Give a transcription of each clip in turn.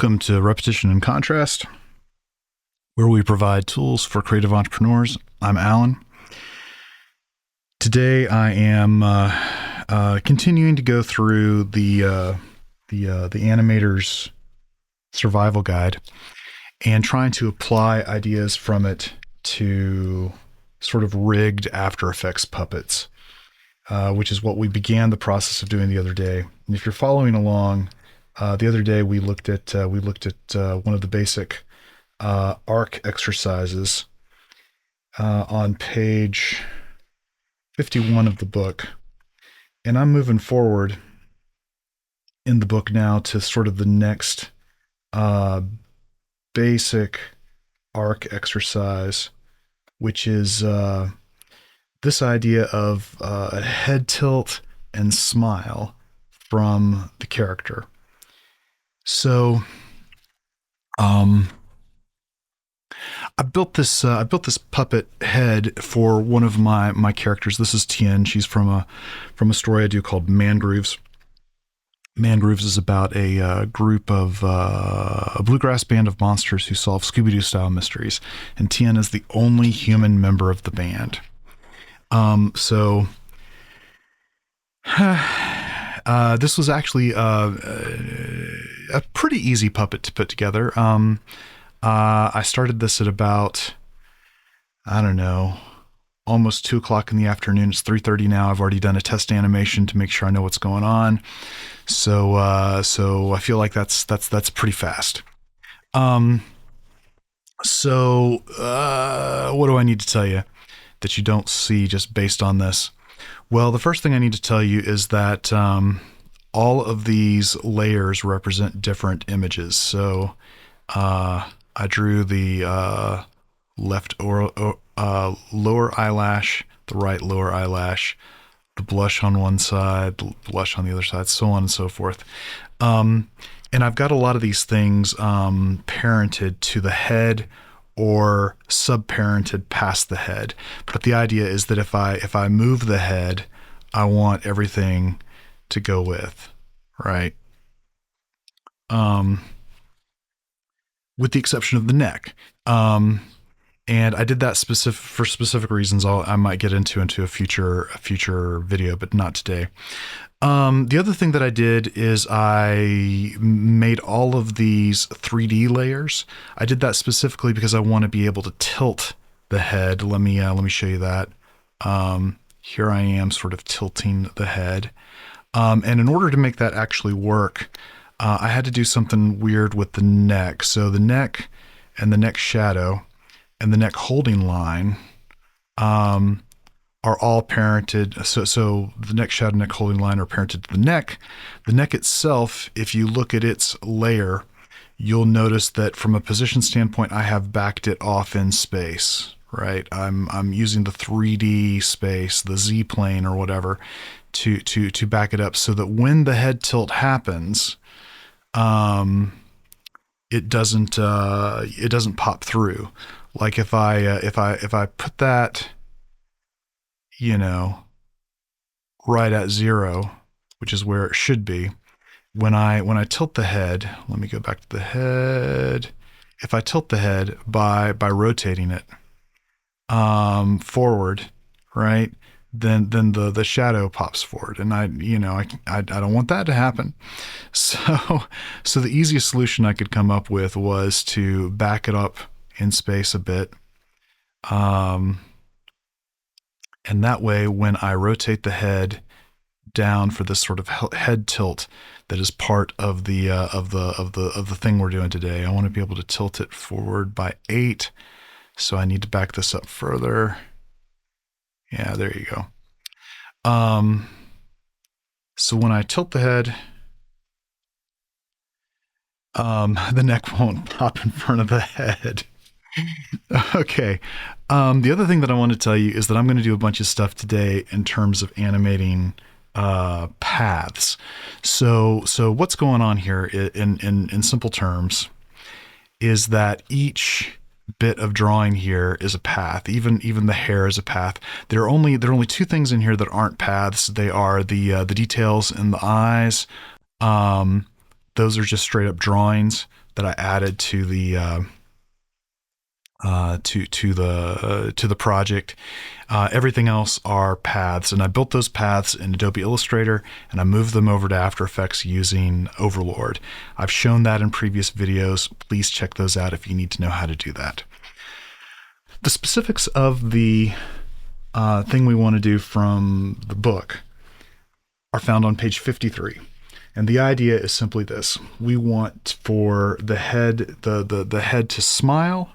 Welcome to Repetition and Contrast, where we provide tools for creative entrepreneurs. I'm Alan. Today I am continuing to go through the Animator's Survival Guide and trying to apply ideas from it to sort of rigged After Effects puppets, which is what we began the process of doing the other day. And if you're following along, the other day we looked at one of the basic arc exercises on page 51 of the book, and I'm moving forward in the book now to sort of the next basic arc exercise, which is this idea of a head tilt and smile from the character. So, I built this puppet head for one of my characters. This is Tien. She's from a story I do called Mangrooves. Mangrooves is about a group of a bluegrass band of monsters who solve Scooby-Doo style mysteries, and Tien is the only human member of the band. This was actually a pretty easy puppet to put together. I started this at about, I don't know, almost 2 o'clock in the afternoon. It's 3:30 now. I've already done a test animation to make sure I know what's going on. So I feel like that's pretty fast. What do I need to tell you that you don't see just based on this? Well, the first thing I need to tell you is that all of these layers represent different images. So I drew the left lower eyelash, the right lower eyelash, the blush on one side, the blush on the other side, so on and so forth. And I've got a lot of these things parented to the head or subparented past the head. But the idea is that if I move the head, I want everything to go with, right? With the exception of the neck. And I did that for specific reasons I might get into a future video, but not today. The other thing that I did is I made all of these 3D layers. I did that specifically because I want to be able to tilt the head. Let me show you that. Here I am sort of tilting the head. And in order to make that actually work, I had to do something weird with the neck. So the neck and the neck shadow and the neck holding line are all parented. So the neck shadow and neck holding line are parented to the neck. The neck itself, if you look at its layer, you'll notice that from a position standpoint, I have backed it off in space, right? I'm using the 3D space, the Z plane or whatever, to back it up so that when the head tilt happens, it doesn't pop through. Like if I put that, right at 0, which is where it should be, when I tilt the head, let me go back to the head. If I tilt the head by rotating it forward, right, then the shadow pops forward, and I don't want that to happen. So the easiest solution I could come up with was to back it up in space a bit. And that way, when I rotate the head down for this sort of head tilt that is part of the thing we're doing today, I want to be able to tilt it forward by 8. So I need to back this up further. Yeah, there you go. So when I tilt the head, the neck won't pop in front of the head. Okay. The other thing that I want to tell you is that I'm going to do a bunch of stuff today in terms of animating paths. So what's going on here in simple terms is that each bit of drawing here is a path. Even the hair is a path. There are only 2 things in here that aren't paths. They are the details in the eyes. Those are just straight up drawings. that I added to the to the project. Everything else are paths, and I built those paths in Adobe Illustrator, and I moved them over to After Effects using Overlord. I've shown that in previous videos. Please check those out if you need to know how to do that. The specifics of the thing we want to do from the book are found on page 53. And the idea is simply this. We want for the head, the head to smile,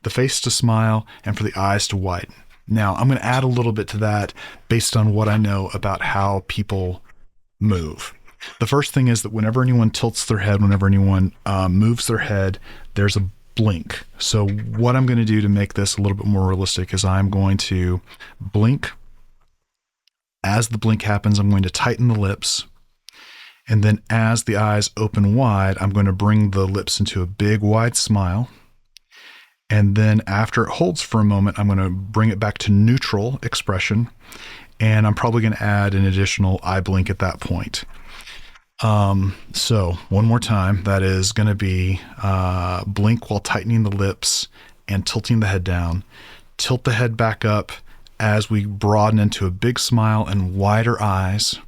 the face to smile, and for the eyes to widen. Now, I'm going to add a little bit to that based on what I know about how people move. The first thing is that whenever anyone tilts their head, whenever anyone moves their head, there's a blink. So what I'm going to do to make this a little bit more realistic is I'm going to blink. As the blink happens, I'm going to tighten the lips. And then as the eyes open wide, I'm going to bring the lips into a big, wide smile. And then after it holds for a moment, I'm going to bring it back to neutral expression. And I'm probably going to add an additional eye blink at that point. So one more time, that is going to be blink while tightening the lips and tilting the head down. Tilt the head back up as we broaden into a big smile and wider eyes.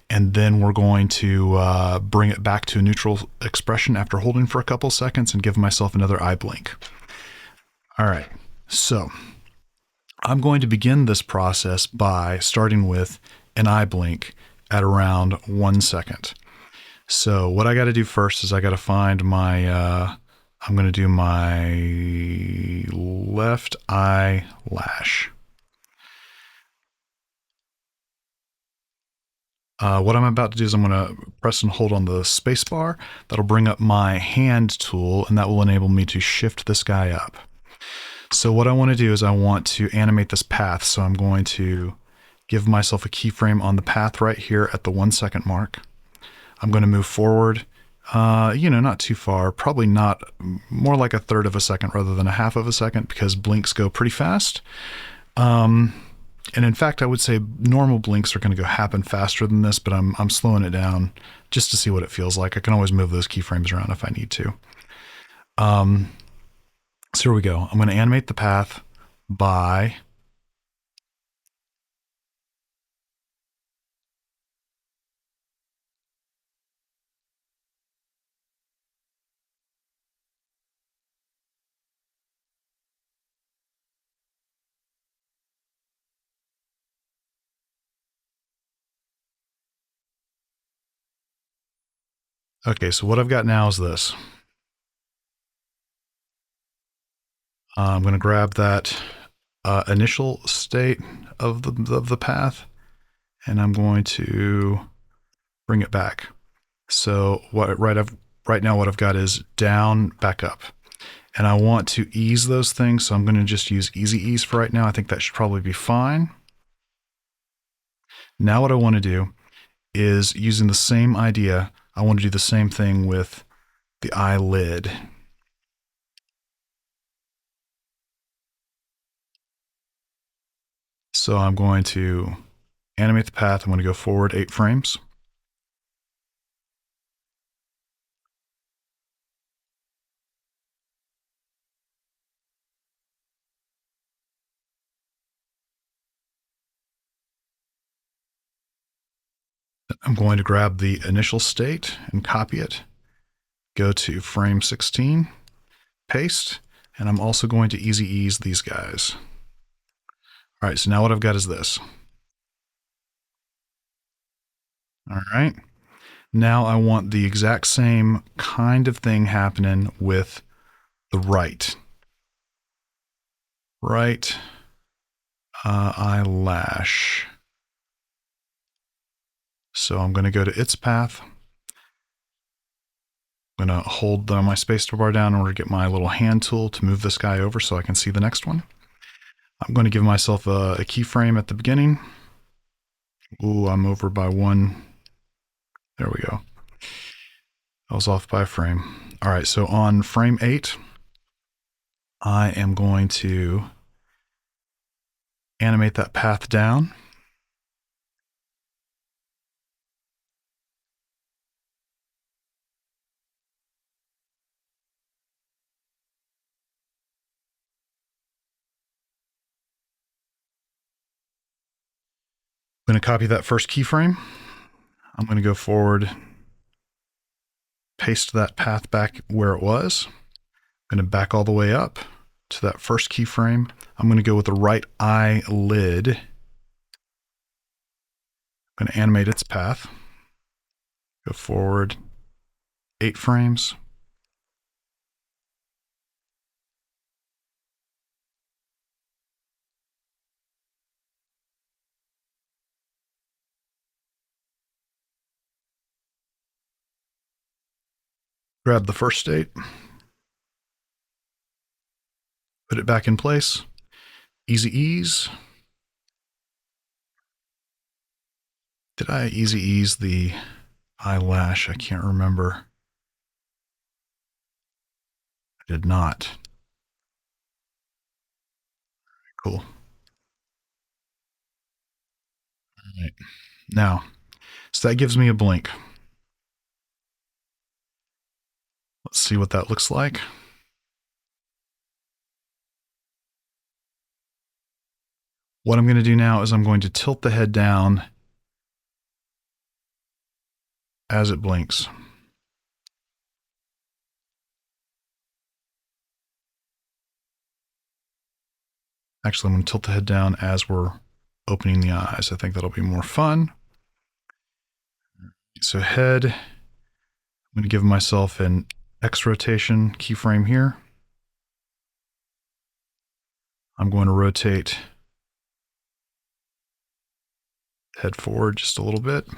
And then we're going to bring it back to a neutral expression after holding for a couple seconds and give myself another eye blink. All right, so I'm going to begin this process by starting with an eye blink at around 1 second. So what I got to do first is I got to find my, I'm going to do my left eyelash. What I'm about to do is I'm going to press and hold on the space bar. That'll bring up my hand tool, and that will enable me to shift this guy up. So what I want to do is I want to animate this path. So I'm going to give myself a keyframe on the path right here at the 1 second mark. I'm going to move forward, not too far, probably not, more like 1/3 of a second rather than 1/2 of a second, because blinks go pretty fast. And in fact, I would say normal blinks are going to happen faster than this, but I'm slowing it down just to see what it feels like. I can always move those keyframes around if I need to. So here we go. I'm going to animate the path by okay, so what I've got now is this. I'm going to grab that initial state of the path, and I'm going to bring it back. So right now what I've got is down, back up. And I want to ease those things, so I'm going to just use easy ease for right now. I think that should probably be fine. Now what I want to do is, using the same idea, I want to do the same thing with the eyelid. So I'm going to animate the path. I'm going to go forward 8 frames. I'm going to grab the initial state and copy it. Go to frame 16, paste, and I'm also going to easy ease these guys. All right, so now what I've got is this. All right. Now I want the exact same kind of thing happening with the right eyelash. So I'm going to go to its path. I'm going to hold my space bar down in order to get my little hand tool to move this guy over so I can see the next one. I'm going to give myself a keyframe at the beginning. Ooh, I'm over by 1. There we go. I was off by a frame. All right, so on frame 8, I am going to animate that path down. I'm going to copy that first keyframe. I'm going to go forward, paste that path back where it was. I'm going to back all the way up to that first keyframe. I'm going to go with the right eyelid. I'm going to animate its path. Go forward 8 frames. Grab the first state. Put it back in place. Easy ease. Did I easy ease the eyelash? I can't remember. I did not. Cool. All right. Now, so that gives me a blink. Let's see what that looks like. What I'm going to do now is I'm going to tilt the head down as it blinks. Actually, I'm going to tilt the head down as we're opening the eyes. I think that'll be more fun. So head, I'm going to give myself an X rotation keyframe here. I'm going to rotate head forward just a little bit.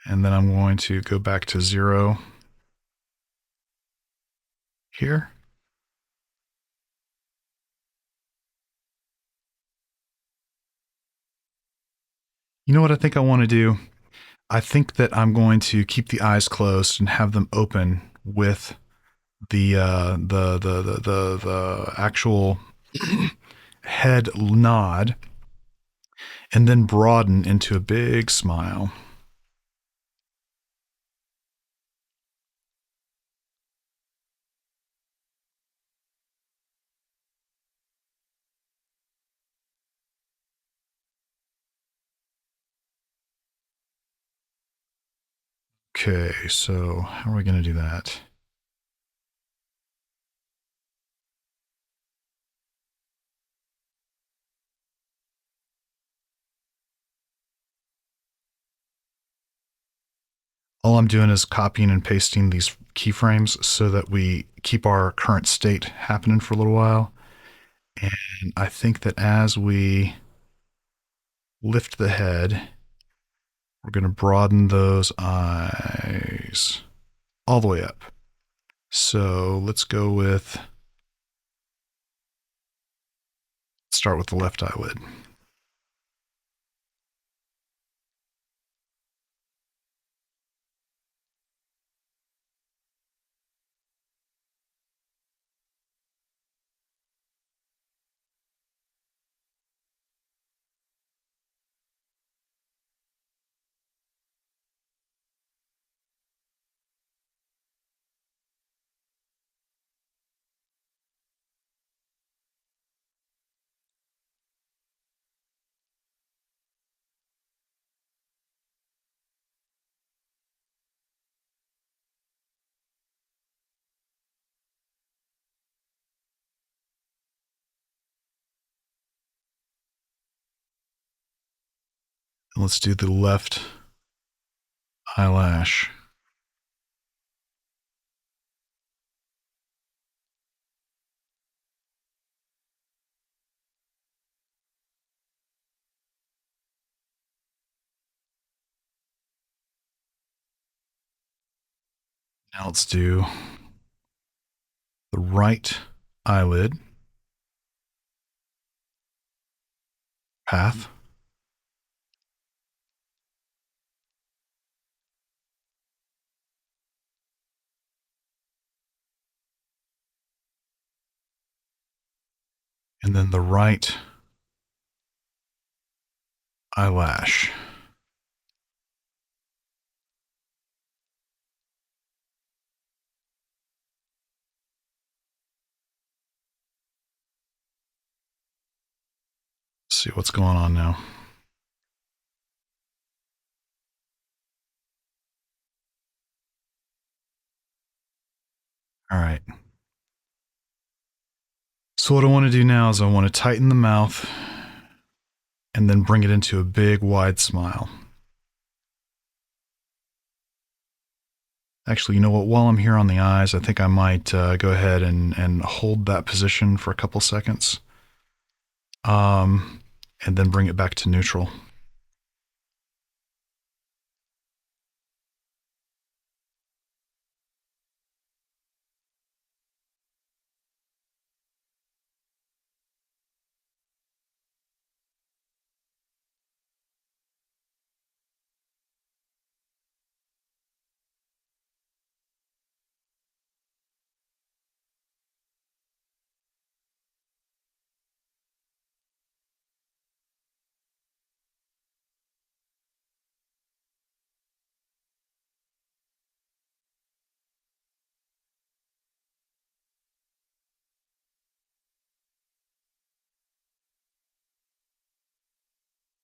And then I'm going to go back to 0 here. You know what I think I want to do? I think that I'm going to keep the eyes closed and have them open with the actual head nod, and then broaden into a big smile. Okay, so how are we going to do that? All I'm doing is copying and pasting these keyframes so that we keep our current state happening for a little while. And I think that as we lift the head, we're going to broaden those eyes all the way up. So let's go with, start with the left eyelid. And let's do the left eyelash. Now let's do the right eyelid path. And then the right eyelash. Let's see what's going on now. All right. So what I want to do now is I want to tighten the mouth and then bring it into a big wide smile. Actually, you know what? While I'm here on the eyes, I think I might go ahead and hold that position for a couple seconds, and then bring it back to neutral.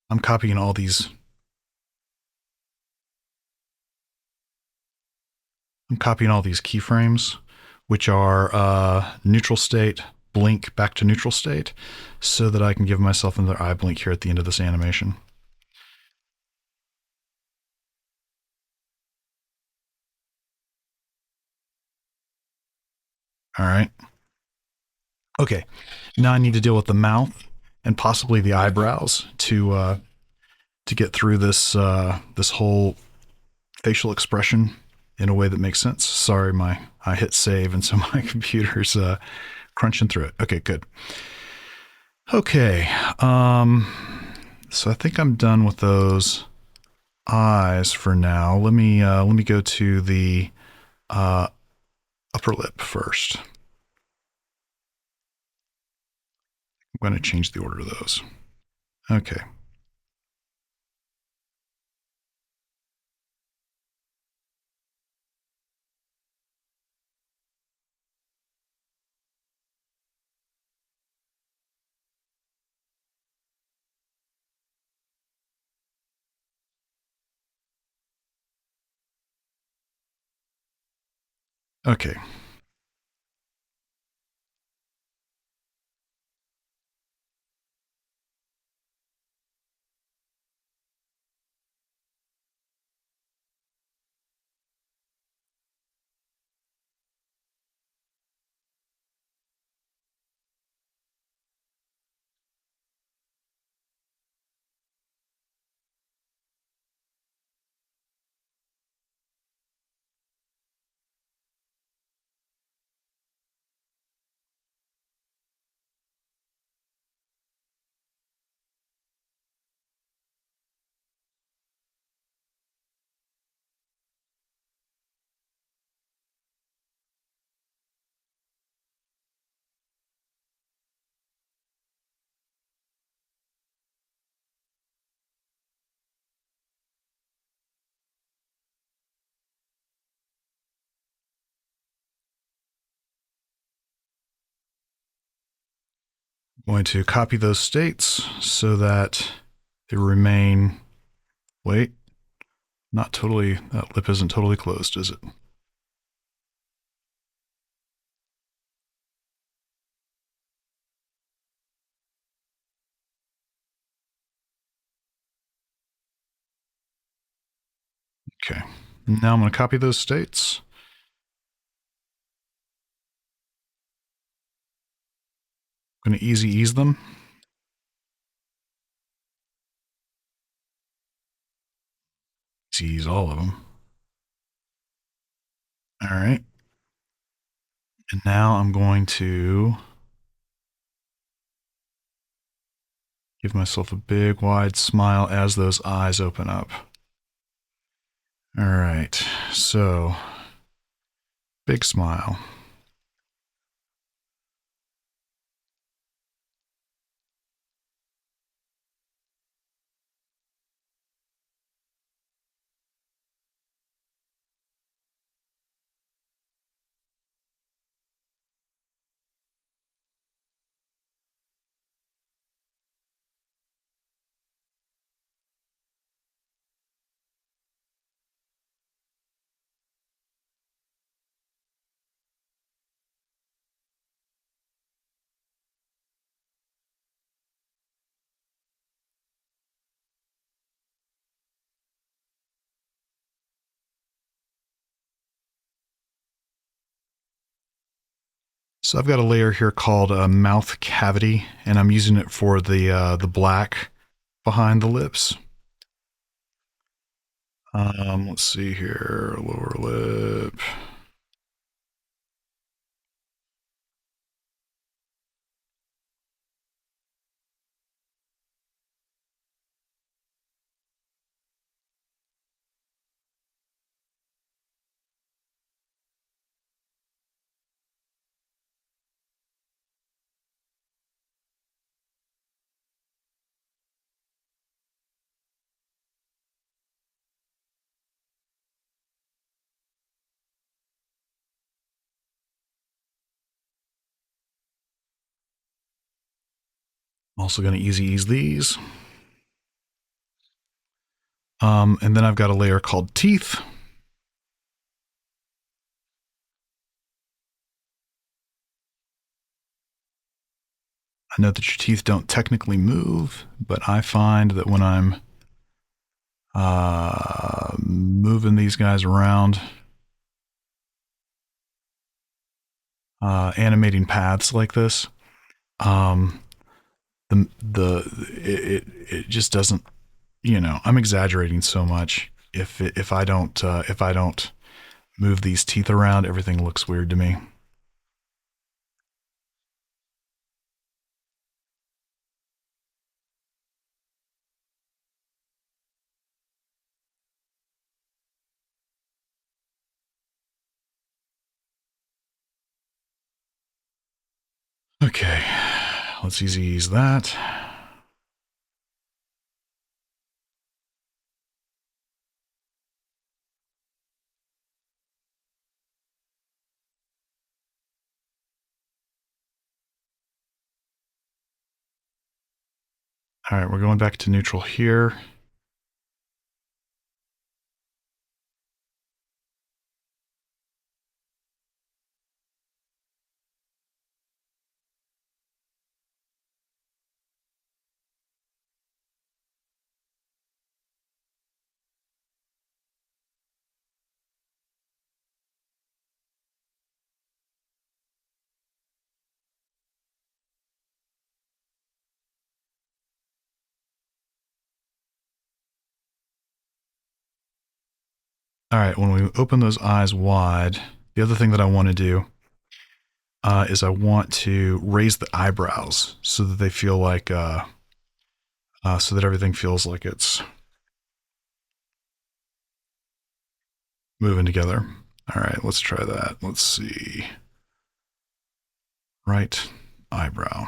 I'm copying all these. I'm copying all these keyframes, which are neutral state, blink back to neutral state, so that I can give myself another eye blink here at the end of this animation. All right. Okay. Now I need to deal with the mouth and possibly the eyebrows to get through this whole facial expression in a way that makes sense. Sorry, I hit save, and so my computer's crunching through it. Okay, good. Okay, so I think I'm done with those eyes for now. Let me go to the uh, upper lip first. I'm going to change the order of those. Okay. Okay. I'm going to copy those states so that they remain. Wait, not totally. That lip isn't totally closed, is it? Okay. Now I'm going to copy those states. I'm going to easy ease them. Easy ease all of them. All right. And now I'm going to give myself a big wide smile as those eyes open up. All right. So, big smile. So I've got a layer here called mouth cavity, and I'm using it for the black behind the lips. Let's see here, lower lip. Also going to easy ease these. And then I've got a layer called teeth. I know that your teeth don't technically move, but I find that when I'm moving these guys around, animating paths like this, um, it just doesn't, I'm exaggerating so much. If I don't move these teeth around, everything looks weird to me. Okay, let's easy ease that. All right, we're going back to neutral here. All right, when we open those eyes wide, the other thing that I want to do is I want to raise the eyebrows so that they feel like, so that everything feels like it's moving together. All right, let's try that. Let's see. Right eyebrow.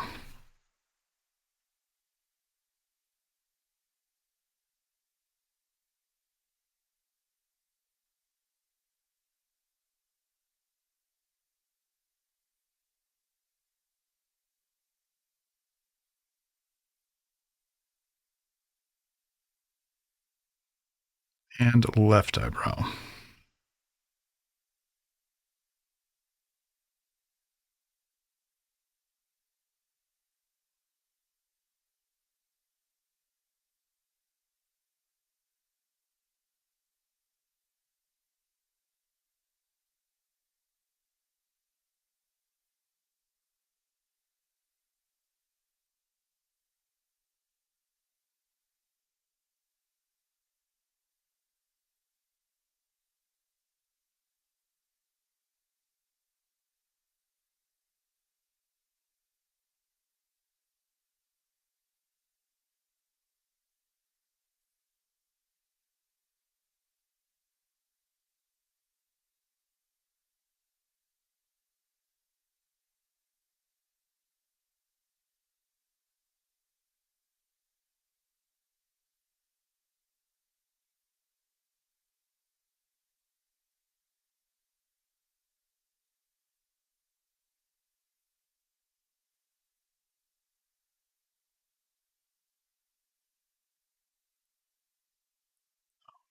And left eyebrow.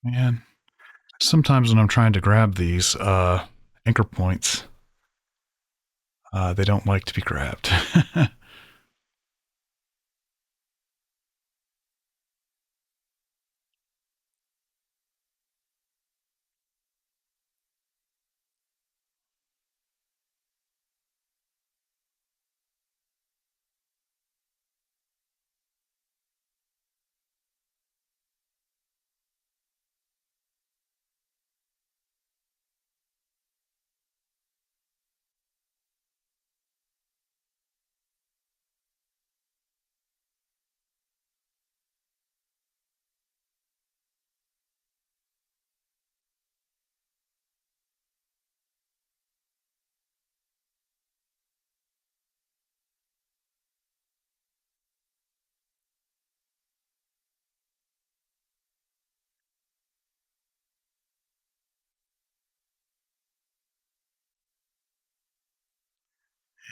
Man, sometimes when I'm trying to grab these anchor points, they don't like to be grabbed.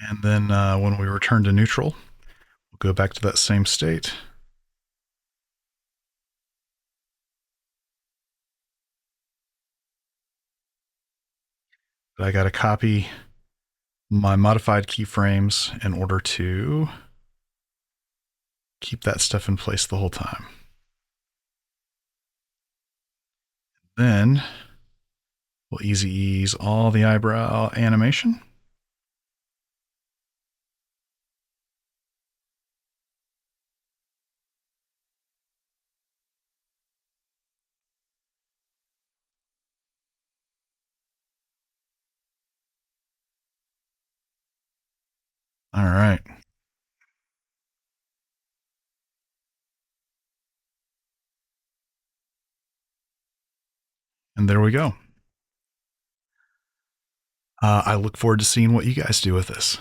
And then when we return to neutral, we'll go back to that same state. But I got to copy my modified keyframes in order to keep that stuff in place the whole time. Then we'll easy ease all the eyebrow animation. All right. And there we go. I look forward to seeing what you guys do with this.